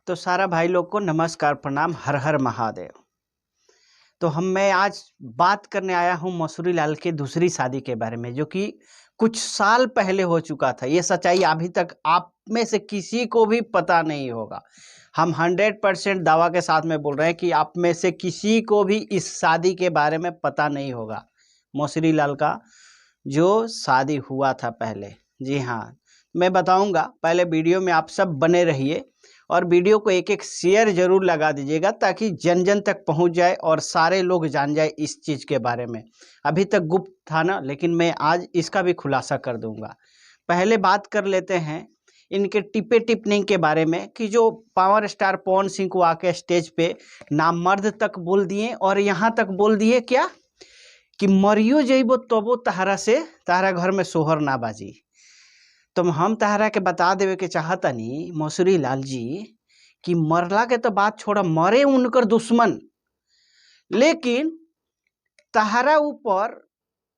तो सारा भाई लोग को नमस्कार प्रणाम, हर हर महादेव। तो मैं आज बात करने आया हूँ मसूरी लाल के दूसरी शादी के बारे में, जो कि कुछ साल पहले हो चुका था। ये सच्चाई अभी तक आप में से किसी को भी पता नहीं होगा। हम 100% दावा के साथ में बोल रहे हैं कि आप में से किसी को भी इस शादी के बारे में पता नहीं होगा। मसूरी लाल का जो शादी हुआ था पहले, जी हाँ, मैं बताऊंगा। पहले वीडियो में आप सब बने रहिए और वीडियो को एक एक शेयर जरूर लगा दीजिएगा, ताकि जन जन तक पहुंच जाए और सारे लोग जान जाए इस चीज़ के बारे में। अभी तक गुप्त था ना, लेकिन मैं आज इसका भी खुलासा कर दूंगा। पहले बात कर लेते हैं इनके टिपे टिप्पणी के बारे में, कि जो पावर स्टार पवन सिंह को आके स्टेज पे नामर्द तक बोल दिए, और यहाँ तक बोल दिए क्या कि मरियो जइबो तबो तहरा से तहरा घर में सोहर ना बाजी। तो हम तहरा के बता देवे के चाहतनी मसूरी लाल जी कि मरला के तो बात छोड़ा, मरे उनकर दुश्मन, लेकिन तहरा ऊपर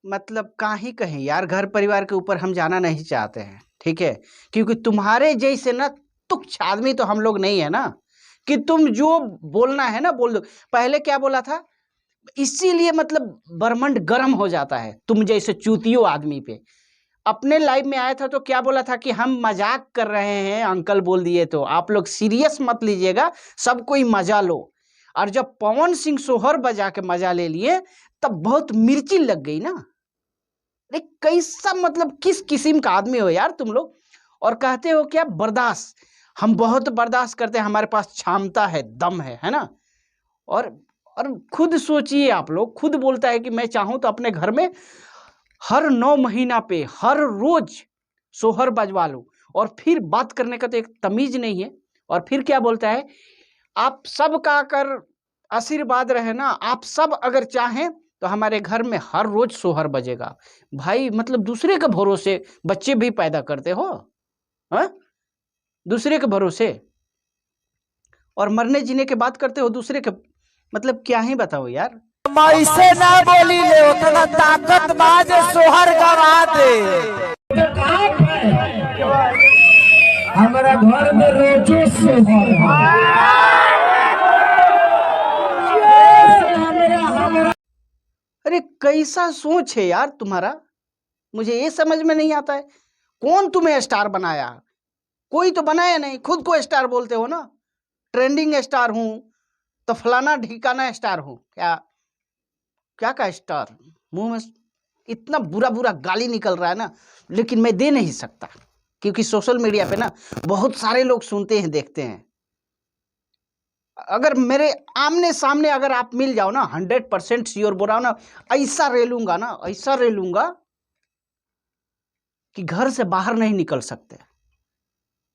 मतलब काहे कहें यार, घर परिवार के ऊपर हम जाना नहीं चाहते हैं, ठीक है? क्योंकि तुम्हारे जैसे ना तुच्छ आदमी तो हम लोग नहीं है ना, कि तुम जो बोलना है ना बोल दो। पहले क्या बोला था, इसीलिए मतलब ब्रह्मांड गर्म हो जाता है तुम जैसे चूतियों आदमी पे। अपने लाइव में आया था तो क्या बोला था कि हम मजाक कर रहे हैं, अंकल बोल दिए, तो आप लोग सीरियस मत लीजिएगा, सब कोई मजा लो। और जब पवन सिंह सोहर बजा के मजा ले लिए तब बहुत मिर्ची लग गई ना। अरे कैसा मतलब किस किस्म का आदमी हो यार तुम लोग, और कहते हो क्या बर्दाश्त। हम बहुत बर्दाश्त करते हैं, हमारे पास क्षमता है, दम है ना। और खुद सोचिए, आप लोग खुद बोलता है कि मैं चाहूं तो अपने घर में हर 9 महीना पे हर रोज सोहर बजवा लूं, और फिर बात करने का तो एक तमीज नहीं है। और फिर क्या बोलता है, आप सब का कर आशीर्वाद रहे ना, आप सब अगर चाहें तो हमारे घर में हर रोज सोहर बजेगा। भाई मतलब दूसरे के भरोसे बच्चे भी पैदा करते हो, हाँ? दूसरे के भरोसे, और मरने जीने के बात करते हो दूसरे के, मतलब क्या ही बताओ यार। ऐसे ना बोली ले, उतना ताकत बाज सोहर गवा दे। हमारा घर में रोजो सोहर अरे कैसा सोच है यार तुम्हारा, मुझे ये समझ में नहीं आता है। कौन तुम्हें स्टार बनाया? कोई तो बनाया नहीं, खुद को स्टार बोलते हो ना। ट्रेंडिंग स्टार हूं तो फलाना ढिकाना स्टार हूं, क्या क्या का स्टार? मुंह में इतना बुरा बुरा गाली निकल रहा है ना, लेकिन मैं दे नहीं सकता, क्योंकि सोशल मीडिया पे ना बहुत सारे लोग सुनते हैं, देखते हैं। अगर मेरे आमने सामने अगर आप मिल जाओ ना, 100% श्योर बोल रहा हूं ना, ऐसा रेलूंगा ना, ऐसा रेलूंगा कि घर से बाहर नहीं निकल सकते।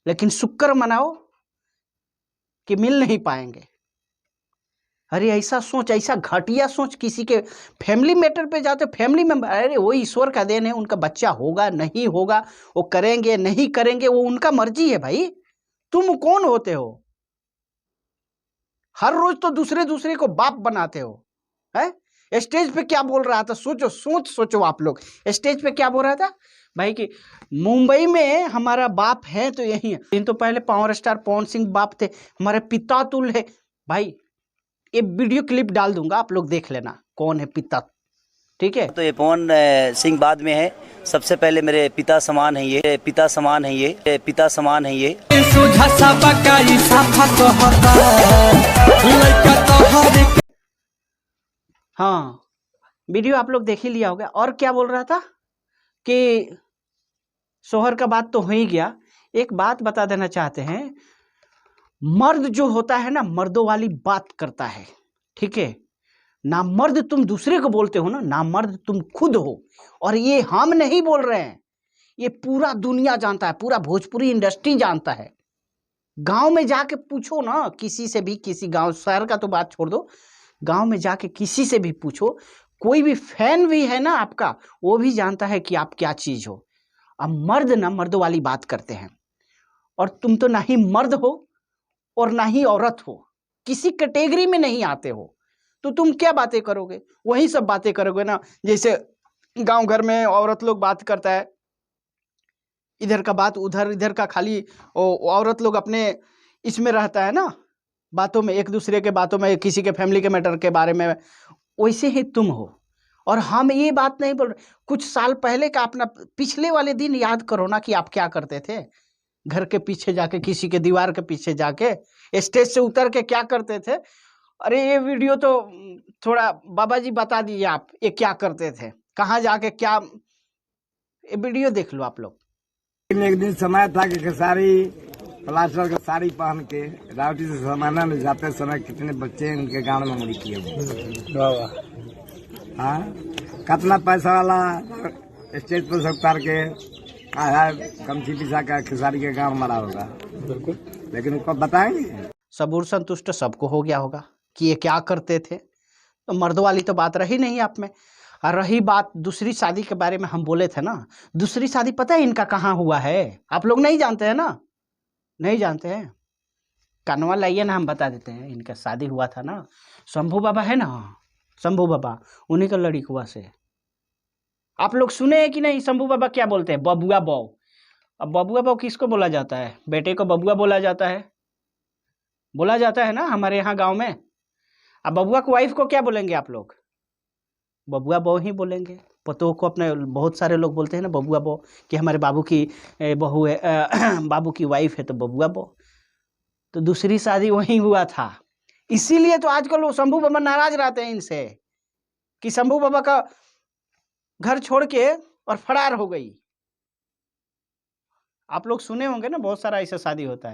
लेकिन शुक्र मनाओ कि मिल नहीं पाएंगे। अरे ऐसा सोच, ऐसा घटिया सोच, किसी के फैमिली मैटर पे जाते, फैमिली में, अरे वो ईश्वर का देन है, उनका बच्चा होगा नहीं होगा, वो करेंगे नहीं करेंगे, वो उनका मर्जी है भाई। तुम कौन होते हो? हर रोज तो दूसरे दूसरे को बाप बनाते हो, है? स्टेज पे क्या बोल रहा था, सोचो सोचो आप लोग, स्टेज पे क्या बोल रहा था भाई कि मुंबई में हमारा बाप है तो यही है। दिन तो पहले पावर स्टार पवन सिंह बाप थे, हमारे पिता तुल्य है भाई। ये वीडियो क्लिप डाल दूंगा, आप लोग देख लेना कौन है पिता, ठीक है? तो ये पवन सिंह बाद में है, सबसे पहले मेरे पिता समान है ये, पिता समान है ये, पिता समान है ये। हाँ, वीडियो आप लोग देख ही लिया होगा। और क्या बोल रहा था कि सोहर का बात तो हो ही गया। एक बात बता देना चाहते हैं, मर्द जो होता है ना, मर्दों वाली बात करता है, ठीक है? ना मर्द तुम दूसरे को बोलते हो ना, ना मर्द तुम खुद हो। और ये हम नहीं बोल रहे हैं, ये पूरा दुनिया जानता है, पूरा भोजपुरी इंडस्ट्री जानता है। गांव में जाके पूछो ना किसी से भी, किसी गांव, शहर का तो बात छोड़ दो, गांव में जाके किसी से भी पूछो, कोई भी फैन भी है ना आपका, वो भी जानता है कि आप क्या चीज हो। अब मर्द ना मर्दों वाली बात करते हैं, और तुम तो ना ही मर्द हो और ना ही औरत हो, किसी कैटेगरी में नहीं आते हो, तो तुम क्या बातें करोगे? वही सब बातें करोगे ना, जैसे गांव घर में औरत लोग बात करता है, इधर का बात उधर, इधर का खाली औरत लोग अपने इसमें रहता है ना, बातों में, एक दूसरे के बातों में, किसी के फैमिली के मैटर के बारे में, वैसे ही तुम हो। और हम ये बात नहीं बोल रहे, कुछ साल पहले का अपना पिछले वाले दिन याद करो ना कि आप क्या करते थे। घर के पीछे जाके, किसी के दीवार के पीछे जाके, स्टेज से उतर के क्या करते थे। अरे ये वीडियो तो थोड़ा बाबा जी बता दीजिए आप, ये क्या करते थे, कहाँ जाके क्या, ये वीडियो देख लो आप लोग। एक दिन समय था कि खेसारी प्लास्टर का साड़ी पहन के रावटी से समाना में जाते समय कितने बच्चे उनके गांव में मुड़ी किए हुए। हाँ, कितना पैसा वाला स्टेज पर से उतार के आया कमची पिसा का खेसारी के गांव मरा होगा, बिल्कुल। लेकिन उनको बताएंगे, सबूर संतुष्ट सबको हो गया होगा कि ये क्या करते थे। तो मर्दों वाली तो बात रही नहीं आप में। और रही बात दूसरी शादी के बारे में, हम बोले थे ना, दूसरी शादी पता है इनका कहाँ हुआ है, आप लोग नहीं जानते हैं ना, नहीं जानते हैं। कानवा लाइए ना, हम बता देते हैं। इनका शादी हुआ था ना, शंभू बाबा है ना, शंभू बाबा, उन्हीं का लड़कुआ से। आप लोग सुने हैं कि नहीं, शंभू बाबा क्या बोलते हैं, बबुआ बहू। अब बबुआ बहू किसको बोला जाता है, बेटे को बबुआ बोला जाता है ना हमारे यहाँ गांव में। अब बबुआ को वाइफ को क्या बोलेंगे आप लोग, बबुआ बहू ही बोलेंगे। पतोह को अपने बहुत सारे लोग बोलते हैं ना बबुआ बहू, कि हमारे बाबू की बहू है, बाबू की वाइफ है तो बबुआ बहू। तो दूसरी शादी वही हुआ था, इसीलिए तो आजकल वो शंभू बाबा नाराज रहते हैं इनसे कि शंभू बाबा का घर छोड़ के और फरार हो गई। आप लोग सुने होंगे ना, बहुत सारा ऐसा शादी होता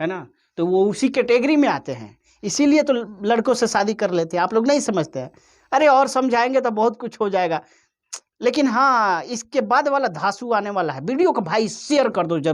है ना। तो वो उसी कैटेगरी में आते हैं, इसीलिए तो लड़कों से शादी कर लेते हैं। आप लोग नहीं समझते हैं। अरे और समझाएंगे तो बहुत कुछ हो जाएगा, लेकिन हाँ, इसके बाद वाला धांसू आने वाला है। वीडियो को भाई शेयर कर दो जरूर।